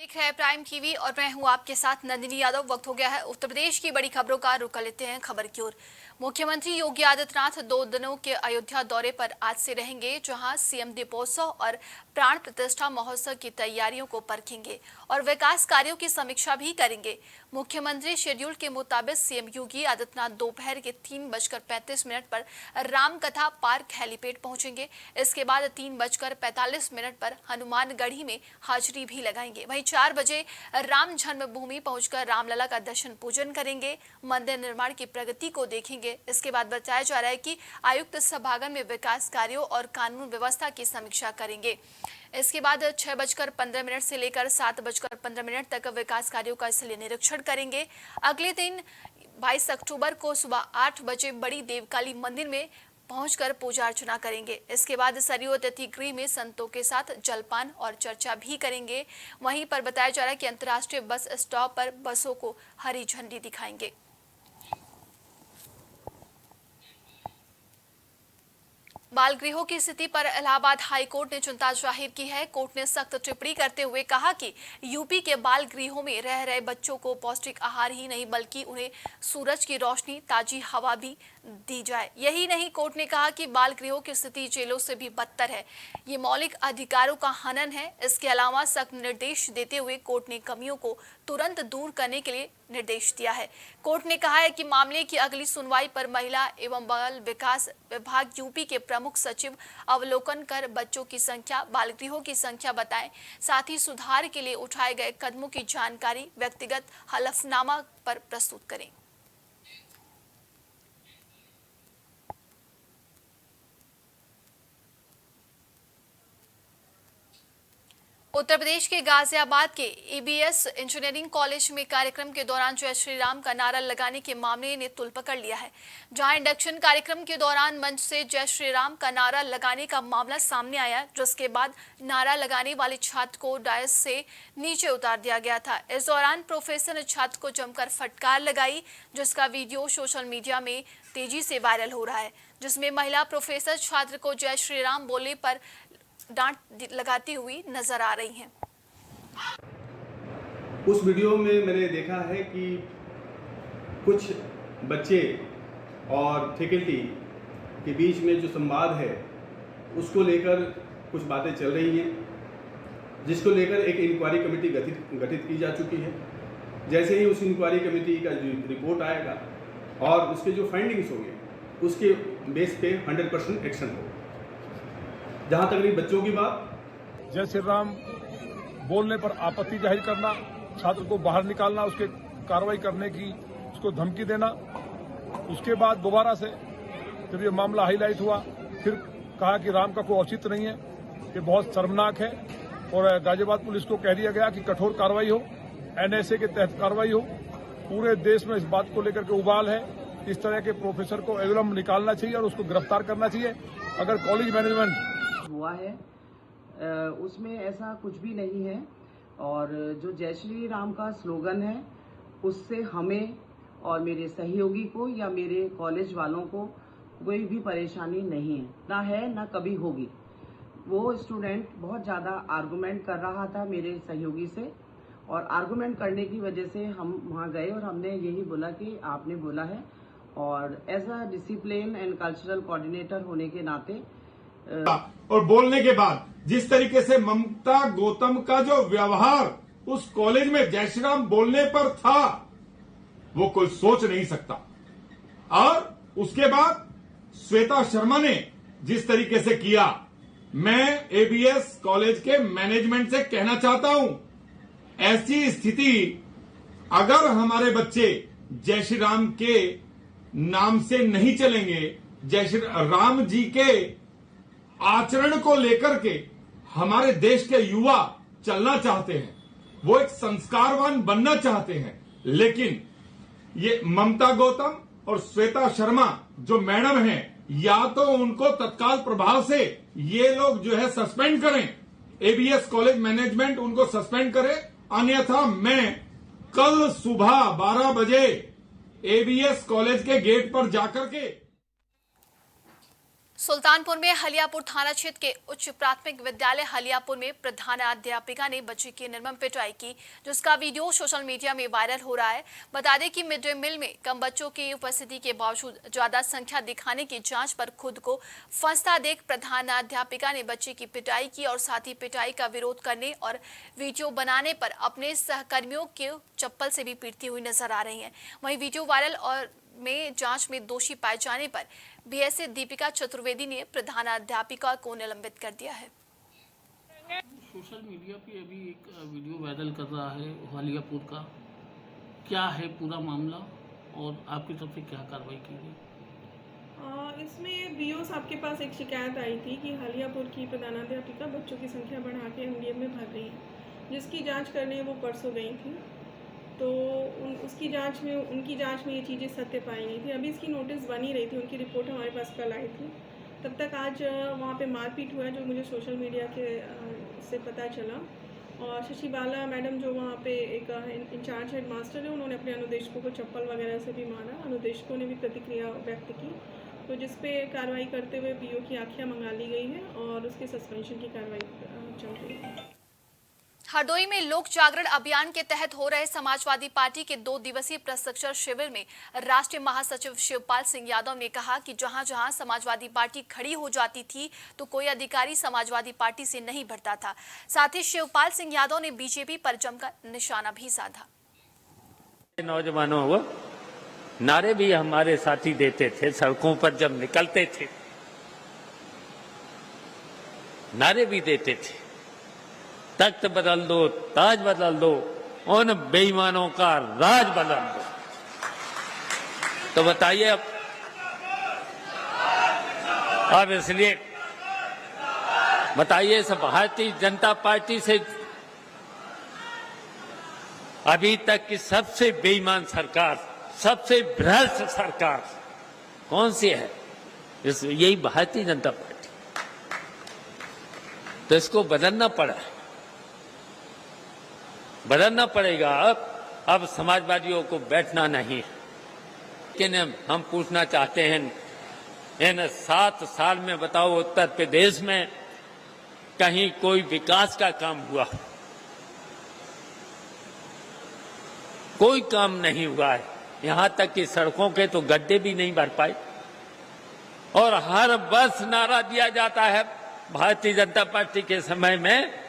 देख रहे हैं प्राइम टीवी और मैं हूं आपके साथ नंदिनी यादव। वक्त हो गया है उत्तर प्रदेश की बड़ी खबरों का। रुख कर लेते हैं खबर की ओर। मुख्यमंत्री योगी आदित्यनाथ 2 दिनों के अयोध्या दौरे पर आज से रहेंगे, जहां सीएम दीपोत्सव और प्राण प्रतिष्ठा महोत्सव की तैयारियों को परखेंगे और विकास कार्यों की समीक्षा भी करेंगे। मुख्यमंत्री शेड्यूल के मुताबिक सीएम योगी आदित्यनाथ दोपहर के 3:35 पर रामकथा पार्क हेलीपैड पहुंचेंगे। इसके बाद 3:45 पर हनुमानगढ़ी में हाजिरी भी लगाएंगे। वहीं 4 बजे राम जन्मभूमि पहुंचकर रामलला का दर्शन पूजन करेंगे, मंदिर निर्माण की प्रगति को देखेंगे। इसके बाद बताया जा रहा है कि आयुक्त सभागार में विकास कार्यों और कानून व्यवस्था की समीक्षा करेंगे। इसके बाद 6:15 से लेकर 7:15 तक विकास कार्यों का इसलिए निरीक्षण करेंगे। अगले दिन 22 अक्टूबर को सुबह 8 बजे बड़ी देवकाली मंदिर में पहुंचकर पूजा अर्चना करेंगे। इसके बाद सरयू अतिथि गृह में संतों के साथ जलपान और चर्चा भी करेंगे। वहीं पर बताया जा रहा है कि अंतर्राष्ट्रीय बस स्टॉप पर बसों को हरी झंडी दिखाएंगे। बाल गृहों की स्थिति पर इलाहाबाद हाई कोर्ट ने चिंता जाहिर की है। कोर्ट ने सख्त टिप्पणी करते हुए कहा कि यूपी के बाल गृहों में रह रहे बच्चों को पौष्टिक आहार ही नहीं बल्कि उन्हें सूरज की रोशनी, ताजी हवा भी दी जाए। यही नहीं, कोर्ट ने कहा कि बाल गृहों की स्थिति जेलों से भी बदतर है। ये मौलिक अधिकारों का हनन है। इसके अलावा सख्त निर्देश देते हुए कोर्ट ने कमियों को तुरंत दूर करने के लिए निर्देश दिया है। कोर्ट ने कहा है कि मामले की अगली सुनवाई पर महिला एवं बाल विकास विभाग यूपी के प्रमुख सचिव अवलोकन कर बच्चों की संख्या, बाल गृहों की संख्या बताएं। साथ ही सुधार के लिए उठाए गए कदमों की जानकारी व्यक्तिगत हलफनामा पर प्रस्तुत करें। उत्तर प्रदेश के गाजियाबाद के एबीएस इंजीनियरिंग कॉलेज में कार्यक्रम के दौरान जय श्री राम का नारा लगाने के मामले ने तुल पकड़ लिया है। जहां इंडक्शन कार्यक्रम के दौरान मंच से जय श्री राम का नारा लगाने का मामला सामने आया, जिसके बाद नारा लगाने वाले छात्र को डायस से नीचे उतार दिया गया था। इस दौरान प्रोफेसर ने छात्र को जमकर फटकार लगाई, जिसका वीडियो सोशल मीडिया में तेजी से वायरल हो रहा है, जिसमें महिला प्रोफेसर छात्र को जय श्री राम बोलने पर डांट लगाती हुई नजर आ रही हैं। उस वीडियो में मैंने देखा है कि कुछ बच्चे और फैकल्टी के बीच में जो संवाद है उसको लेकर कुछ बातें चल रही हैं, जिसको लेकर एक इंक्वायरी कमेटी गठित की जा चुकी है। जैसे ही उस इंक्वायरी कमेटी का जो रिपोर्ट आएगा और उसके जो फाइंडिंग्स होंगे उसके बेस पे 100% एक्शन होगा। जहां तक रही बच्चों की बात, जय श्री राम बोलने पर आपत्ति जाहिर करना, छात्र को बाहर निकालना, उसके कार्रवाई करने की उसको धमकी देना, उसके बाद दोबारा से जब ये मामला हाईलाइट हुआ फिर कहा कि राम का कोई औचित्य नहीं है, ये बहुत शर्मनाक है और गाजियाबाद पुलिस को कह दिया गया कि कठोर कार्रवाई हो, एनएसए के तहत कार्रवाई हो। पूरे देश में इस बात को लेकर के उबाल है। इस तरह के प्रोफेसर को अविलंब निकालना चाहिए और उसको गिरफ्तार करना चाहिए। अगर कॉलेज मैनेजमेंट हुआ है उसमें ऐसा कुछ भी नहीं है और जो जय श्री राम का स्लोगन है उससे हमें और मेरे सहयोगी को या मेरे कॉलेज वालों को कोई भी परेशानी नहीं है, ना है ना कभी होगी। वो स्टूडेंट बहुत ज़्यादा आर्गुमेंट कर रहा था मेरे सहयोगी से और आर्गुमेंट करने की वजह से हम वहाँ गए और हमने यही बोला कि आपने बोला है और as a discipline and cultural coordinator होने के नाते और बोलने के बाद जिस तरीके से ममता गौतम का जो व्यवहार उस कॉलेज में जय श्री राम बोलने पर था वो कोई सोच नहीं सकता। और उसके बाद श्वेता शर्मा ने जिस तरीके से किया, मैं एबीएस कॉलेज के मैनेजमेंट से कहना चाहता हूं, ऐसी स्थिति अगर हमारे बच्चे जय श्री राम के नाम से नहीं चलेंगे, जय श्री राम जी के आचरण को लेकर के हमारे देश के युवा चलना चाहते हैं, वो एक संस्कारवान बनना चाहते हैं, लेकिन ये ममता गौतम और श्वेता शर्मा जो मैडम हैं, या तो उनको तत्काल प्रभाव से ये लोग जो है सस्पेंड करें, एबीएस कॉलेज मैनेजमेंट उनको सस्पेंड करे, अन्यथा मैं कल सुबह 12 बजे एबीएस कॉलेज के गेट पर जाकर के सुल्तानपुर में हलियापुर थाना क्षेत्र के उच्च प्राथमिक विद्यालय हलियापुर में प्रधानाध्यापिका ने बच्चे की निर्मम पिटाई की, जिसका वीडियो सोशल मीडिया में वायरल हो रहा है। बता दें कि मिड डे मील में कम बच्चों की उपस्थिति के बावजूद ज्यादा संख्या दिखाने की जांच पर खुद को फंसता देख प्रधानाध्यापिका ने बच्चे की पिटाई की और साथ ही पिटाई का विरोध करने और वीडियो बनाने पर अपने सहकर्मियों के चप्पल से भी पीटती हुई नजर आ रही है। वहीं वीडियो वायरल और में जांच में दोषी पाए जाने पर बीएसए दीपिका चतुर्वेदी ने प्रधानाध्यापिका को निलंबित कर दिया है। सोशल मीडिया पे अभी एक वीडियो वायरल कर रहा है हलियापुर का, क्या है पूरा मामला और आपकी तरफ से क्या कार्रवाई की गई? इसमें बीओ साहब के पास एक शिकायत आई थी कि हलियापुर की प्रधानाध्यापिका बच्चों की संख्या बढ़ा के एमडीएम में भर रही है, जिसकी जांच करने वो परसों गई थी। तो उनकी जांच में ये चीज़ें सत्य पाई नहीं थी। अभी इसकी नोटिस बन ही रही थी, उनकी रिपोर्ट हमारे पास कल आई थी। तब तक आज वहाँ पे मारपीट हुआ है, जो मुझे सोशल मीडिया के से पता चला। और शशि बाला मैडम जो वहाँ पे एक इंचार्ज हेड मास्टर है, उन्होंने अपने अनुदेशकों को चप्पल वगैरह से भी मारा। अनुदेशकों ने भी प्रतिक्रिया व्यक्त की, तो जिस पे कार्रवाई करते हुए बीओ की आँखियाँ मंगा ली गई हैं और उसके सस्पेंशन की कार्रवाई चल रही है। हरदोई में लोक जागरण अभियान के तहत हो रहे समाजवादी पार्टी के 2 दिवसीय प्रशिक्षण शिविर में राष्ट्रीय महासचिव शिवपाल सिंह यादव ने कहा कि जहां जहां समाजवादी पार्टी खड़ी हो जाती थी तो कोई अधिकारी समाजवादी पार्टी से नहीं बढ़ता था। साथ ही शिवपाल सिंह यादव ने बीजेपी पर जमकर निशाना भी साधा। नौजवानों वो नारे भी हमारे साथी देते थे, सड़कों पर जब निकलते थे नारे भी देते थे, तख्त बदल दो, ताज बदल दो, उन बेईमानों का राज बदल दो। तो बताइए अब इसलिए बताइए, सब भारतीय जनता पार्टी से अभी तक की सबसे बेईमान सरकार, सबसे भ्रष्ट सरकार कौन सी है? यही भारतीय जनता पार्टी। तो इसको बदलना पड़ेगा। अब समाजवादियों को बैठना नहीं है। लेकिन हम पूछना चाहते हैं, इन 7 साल में बताओ उत्तर प्रदेश में कहीं कोई विकास का काम हुआ? कोई काम नहीं हुआ है। यहां तक कि सड़कों के तो गड्ढे भी नहीं भर पाए। और हर वर्ष नारा दिया जाता है भारतीय जनता पार्टी के समय में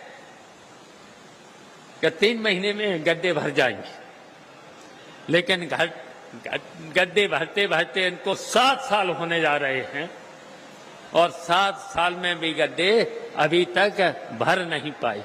कि 3 महीने में गड्ढे भर जाएंगे, लेकिन गड्ढे भरते भरते इनको 7 साल होने जा रहे हैं और 7 साल में भी गड्ढे अभी तक भर नहीं पाए।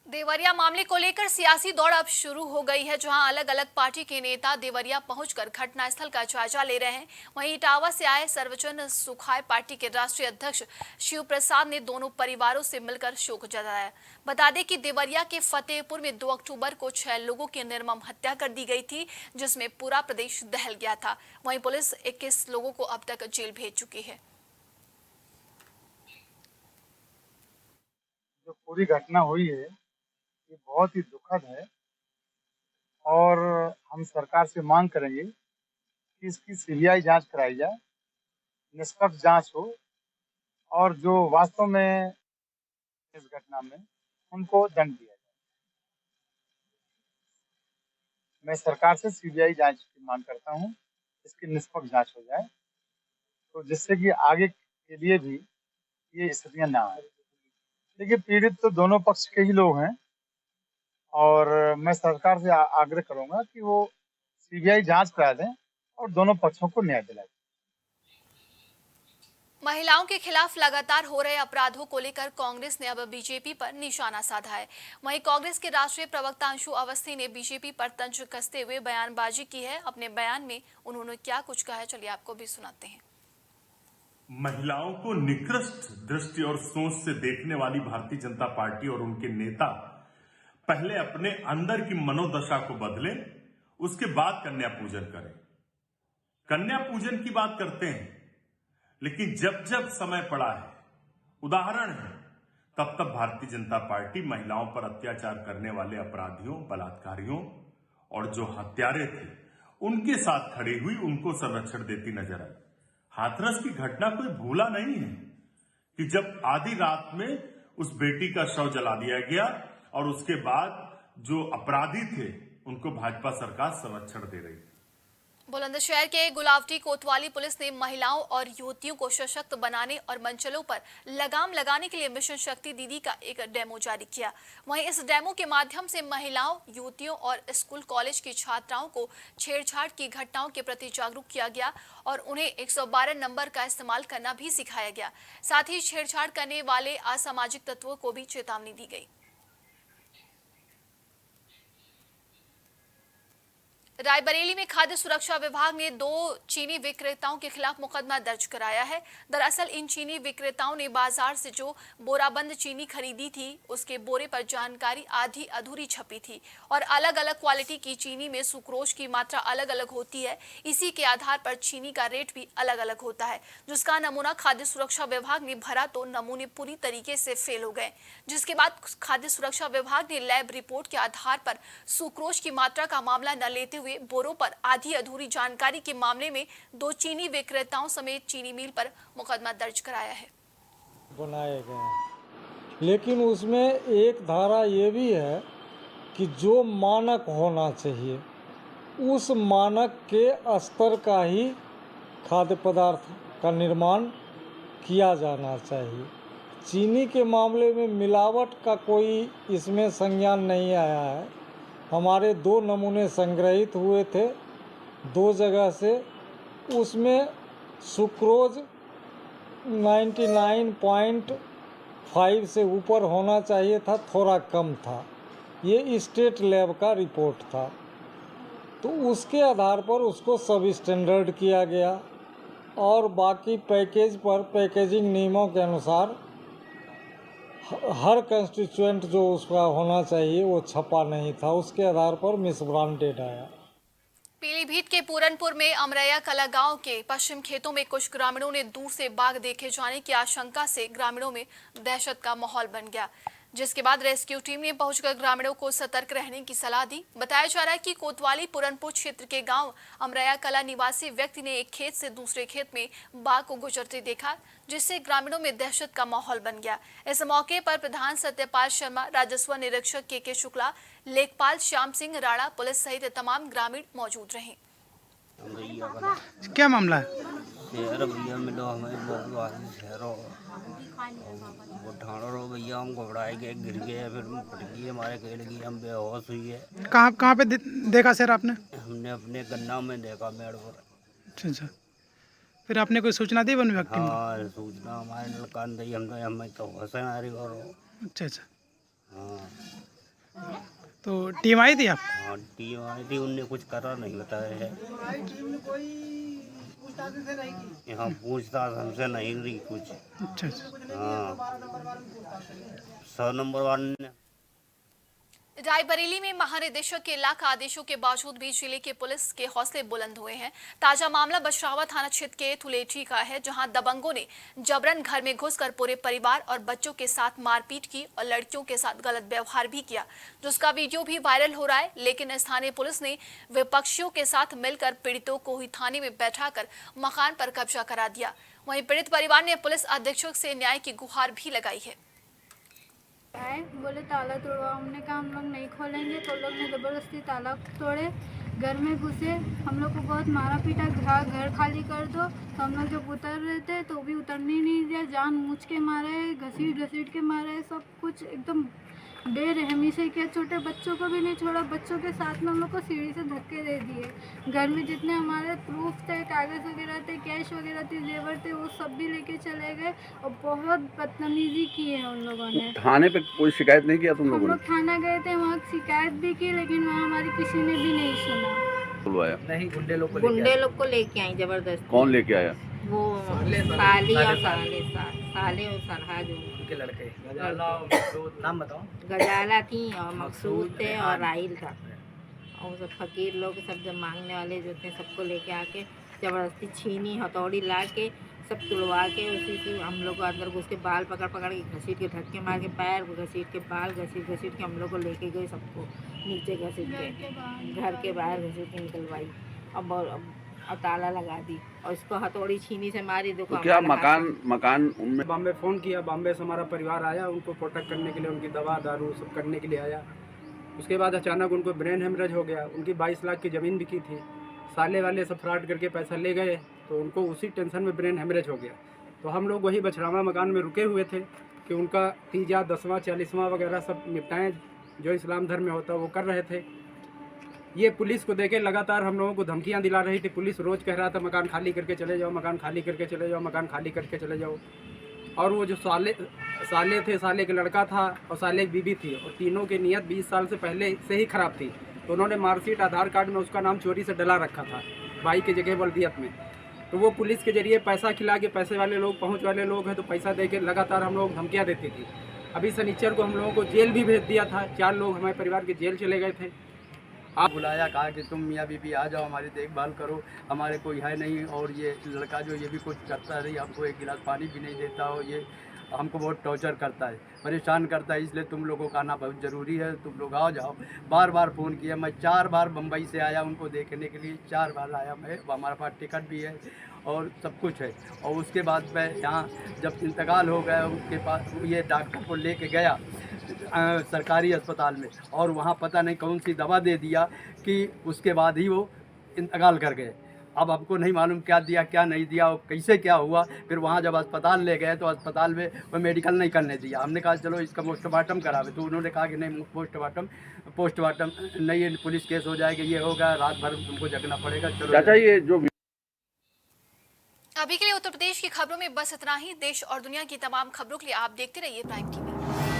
देवरिया मामले को लेकर सियासी दौड़ अब शुरू हो गई है, जहां अलग अलग पार्टी के नेता देवरिया पहुंचकर घटनास्थल का जायजा ले रहे हैं। वहीं इटावा से आए सर्वजन सुखाय पार्टी के राष्ट्रीय अध्यक्ष शिव प्रसाद ने दोनों परिवारों से मिलकर शोक जताया। बता दें कि देवरिया के फतेहपुर में 2 अक्टूबर को 6 लोगों की निर्मम हत्या कर दी गई थी, जिसमें पूरा प्रदेश दहल गया था। वहीं पुलिस 21 लोगों को अब तक जेल भेज चुकी है। जो पूरी घटना हुई है ये बहुत ही दुखद है और हम सरकार से मांग करेंगे कि इसकी सीबीआई जांच कराई जाए, निष्पक्ष जांच हो और जो वास्तव में इस घटना में उनको दंड दिया जाए। मैं सरकार से सीबीआई जांच की मांग करता हूं, इसकी निष्पक्ष जांच हो जाए, तो जिससे कि आगे के लिए भी ये स्थितियां ना आए। देखिए, पीड़ित तो दोनों पक्ष के ही लोग हैं और मैं सरकार से आग्रह करूंगा कि वो सीबीआई जांच करा दें और दोनों पक्षों को न्याय दिलाएं। महिलाओं के खिलाफ लगातार हो रहे अपराधों को लेकर कांग्रेस ने अब बीजेपी पर निशाना साधा है। वहीं कांग्रेस के राष्ट्रीय प्रवक्ता अंशु अवस्थी ने बीजेपी पर तंज कसते हुए बयानबाजी की है। अपने बयान में उन्होंने क्या कुछ कहा है, चलिए आपको भी सुनाते हैं। महिलाओं को निकृष्ट दृष्टि और सोच से देखने वाली भारतीय जनता पार्टी और उनके नेता पहले अपने अंदर की मनोदशा को बदलें, उसके बाद कन्या पूजन करें। कन्या पूजन की बात करते हैं, लेकिन जब जब समय पड़ा है, उदाहरण है, तब तब भारतीय जनता पार्टी महिलाओं पर अत्याचार करने वाले अपराधियों, बलात्कारियों और जो हत्यारे थे उनके साथ खड़ी हुई, उनको संरक्षण देती नजर आई। हाथरस की घटना कोई भूला नहीं है कि जब आधी रात में उस बेटी का शव जला दिया गया और उसके बाद जो अपराधी थे उनको भाजपा सरकार संरक्षण दे रही थी। बुलंदशहर के गुलावटी कोतवाली पुलिस ने महिलाओं और युवतियों को सशक्त बनाने और मंचलों पर लगाम लगाने के लिए मिशन शक्ति दीदी का एक डेमो जारी किया। वहीं इस डेमो के माध्यम से महिलाओं, युवतियों और स्कूल कॉलेज की छात्राओं को छेड़छाड़ की घटनाओं के प्रति जागरूक किया गया और उन्हें 112 नंबर का इस्तेमाल करना भी सिखाया गया। साथ ही छेड़छाड़ करने वाले असामाजिक तत्वों को भी चेतावनी दी गई। रायबरेली में खाद्य सुरक्षा विभाग ने 2 चीनी विक्रेताओं के खिलाफ मुकदमा दर्ज कराया है। दरअसल इन चीनी विक्रेताओं ने बाजार से जो बोराबंद चीनी खरीदी थी उसके बोरे पर जानकारी आधी अधूरी छपी थी और अलग अलग क्वालिटी की चीनी में सुक्रोज की मात्रा अलग अलग होती है। इसी के आधार पर चीनी का रेट भी अलग अलग होता है, जिसका नमूना खाद्य सुरक्षा विभाग ने भरा तो नमूने पूरी तरीके से फेल हो गए, जिसके बाद खाद्य सुरक्षा विभाग ने लैब रिपोर्ट के आधार पर सुक्रोज की मात्रा का मामला न लेते हुए बोरों पर आधी अधूरी जानकारी के मामले में 2 चीनी विक्रेताओं समेत चीनी मिल पर मुकदमा दर्ज कराया है। बनाए गए हैं, लेकिन उसमें एक धारा ये भी है कि जो मानक होना चाहिए उस मानक के स्तर का ही खाद्य पदार्थ का निर्माण किया जाना चाहिए। चीनी के मामले में मिलावट का कोई इसमें संज्ञान नहीं आया है। हमारे 2 नमूने संग्रहित हुए थे 2 जगह से, उसमें सुक्रोज 99.5 से ऊपर होना चाहिए था, थोड़ा कम था। ये स्टेट लैब का रिपोर्ट था, तो उसके आधार पर उसको सब स्टैंडर्ड किया गया और बाकी पैकेज पर पैकेजिंग नियमों के अनुसार हर कंस्टिट्यूएंट जो उसका होना चाहिए वो छपा नहीं था, उसके आधार पर मिसब्रांडेड आया। पीलीभीत के पूरनपुर में अमरैया कला गांव के पश्चिम खेतों में कुछ ग्रामीणों ने दूर से बाघ देखे जाने की आशंका से ग्रामीणों में दहशत का माहौल बन गया, जिसके बाद रेस्क्यू टीम ने पहुंचकर ग्रामीणों को सतर्क रहने की सलाह दी। बताया जा रहा है कि कोतवाली पूरनपुर क्षेत्र के गांव अमरैया कला निवासी व्यक्ति ने एक खेत से दूसरे खेत में बाघ को गुजरते देखा, जिससे ग्रामीणों में दहशत का माहौल बन गया। इस मौके पर प्रधान सत्यपाल शर्मा, राजस्व निरीक्षक के शुक्ला, लेखपाल श्याम सिंह राणा, पुलिस सहित तमाम ग्रामीण मौजूद रहे। क्या मामला है? भैया मिलो हमें वो ठाणो रो भैया, हम घबराए गए, गिर गए, फिर पटकी हमारे खेल गई, हम बेहोश हुई है। कहाँ पे देखा सर आपने? हमने अपने गन्ना में देखा मेड़ पर। अच्छा, फिर आपने कोई सूचना दी वन विभाग की? हाँ, सूचना हमारे लड़कान दी, हमें तो होश आ रही। और अच्छा हाँ, तो टीम आई थी आप? हाँ टीम आई थी, उनने कुछ करा नहीं बताया है। यहाँ पूछताछ हमसे नहीं रही कुछ। अच्छा। हाँ, 100 नंबर वाले। रायबरेली में महानिदेशक के लाख आदेशों के बावजूद भी जिले के पुलिस के हौसले बुलंद हुए हैं। ताजा मामला बछरावा थाना क्षेत्र के थुलेठी का है, जहां दबंगों ने जबरन घर में घुसकर पूरे परिवार और बच्चों के साथ मारपीट की और लड़कियों के साथ गलत व्यवहार भी किया, जिसका वीडियो भी वायरल हो रहा है। लेकिन स्थानीय पुलिस ने विपक्षियों के साथ मिलकर पीड़ितों को ही थाने में बैठाकर मकान पर कब्जा करा दिया। वहीं पीड़ित परिवार ने पुलिस अधीक्षक से न्याय की गुहार भी लगाई है। बोले ताला तोड़ो, हमने कहा हम लोग नहीं खोलेंगे, तो लोग ने ज़बरदस्ती ताला तोड़े, घर में घुसे, हम लोग को बहुत मारा पीटा, घर खाली कर दो। तो हम लोग जब उतर रहे थे तो भी उतरने नहीं दिया, जान मूछ के मारे, घसीट के मारे, सब कुछ एकदम बेरहमी से किया। छोटे बच्चों को भी नहीं छोड़ा, बच्चों के साथ में हम लोग को सीढ़ी से धक्के दे दिए। घर में जितने हमारे प्रूफ थे, कागज़ वगैरह थे, कैश वगैरह थे, जेवर थे, वो सब भी लेके चले गए और बहुत बदतमीजी की है उन लोगों ने। थाने पे कोई शिकायत नहीं किया तुम लोगों ने? हम लोग थाना गए थे, वहाँ शिकायत भी की, लेकिन वहाँ हमारी किसी ने भी नहीं सुना। बुलवाया नहीं, गुंडे लोग को लेके आई जबरदस्ती। कौन लेके आया? वो साली और साले और सरहाज उनके लड़के। नाम बताओ। गजाला थी और मकसूद थे और राहिल था, और सब फकीर लोग सब जब मांगने वाले जो थे सबको लेके आके जबरदस्ती छीनी, हथौड़ी ला के सब तुड़वा के उसी से हम लोग को अंदर घुस के बाल पकड़ के घसीट के, धक्के मार के पैर घसीट के, बाल घसीट के हम लोग को लेके गए, सबको नीचे घसीट के घर के बाहर घसीट के निकलवाई। अब और ताला लगा दी और इसको हथौड़ी छीनी से मारी। तो क्या मकान उनमें बॉम्बे फ़ोन किया, बॉम्बे से हमारा परिवार आया, उनको प्रोटेक्ट करने के लिए, उनकी दवा दारू सब करने के लिए आया। उसके बाद अचानक उनको ब्रेन हेमरेज हो गया। उनकी 22 लाख की ज़मीन बिकी थी, साले वाले सब फ्रॉड करके पैसा ले गए, तो उनको उसी टेंशन में ब्रेन हेमरेज हो गया। तो हम लोग वही बछरावा मकान में रुके हुए थे कि उनका तीजा 10वां 40वां वगैरह सब निपटाएं, जो इस्लाम धर्म में होता है वो कर रहे थे। ये पुलिस को देके लगातार हम लोगों को धमकियां दिला रही थी। पुलिस रोज़ कह रहा था मकान खाली करके चले जाओ, मकान खाली करके चले जाओ, मकान खाली करके चले जाओ। और वो जो साले थे, साले के लड़का था और साले की बीबी थी, और तीनों की नीयत 20 साल से पहले से ही ख़राब थी। तो उन्होंने मार्कशीट आधार कार्ड में उसका नाम चोरी से डला रखा था, भाई की जगह वल्दियत में। तो वो पुलिस के जरिए पैसा खिला के, पैसे वाले लोग, पहुँच वाले लोग हैं, तो पैसा दे के लगातार हम लोग धमकियाँ देती थी। अभी शनिचर को हम लोगों को जेल भी भेज दिया था। 4 लोग हमारे परिवार के जेल चले गए थे। आप बुलाया, कहा कि तुम मियाँ बीबी आ जाओ, हमारी देखभाल करो, हमारे कोई है नहीं। और ये लड़का जो ये भी कुछ करता नहीं, हमको एक गिलास पानी भी नहीं देता हो, ये हमको बहुत टॉर्चर करता है, परेशान करता है। इसलिए तुम लोगों का आना बहुत ज़रूरी है, तुम लोग आ जाओ। बार बार फ़ोन किया, मैं 4 बार बम्बई से आया उनको देखने के लिए, 4 बार आया मैं। हमारे पास टिकट भी है और सब कुछ है। और उसके बाद मैं यहाँ जब इंतकाल हो गया, उसके पास ये डॉक्टर को लेके गया सरकारी अस्पताल में, और वहाँ पता नहीं कौन सी दवा दे दिया कि उसके बाद ही वो इंतकाल कर गए। अब हमको नहीं मालूम क्या दिया क्या नहीं दिया और कैसे क्या हुआ। फिर वहाँ जब अस्पताल ले गए तो अस्पताल में वो मेडिकल नहीं करने दिया। हमने कहा चलो इसका पोस्टमार्टम करावे, तो उन्होंने कहा कि नहीं पोस्टमार्टम नहीं, पुलिस केस हो जाएगा, ये होगा, रात भर तुमको जगना पड़ेगा। चलो चाचा ये जो अभी के लिए उत्तर प्रदेश की खबरों में बस इतना ही। देश और दुनिया की तमाम खबरों के लिए आप देखते रहिए प्राइम टीवी।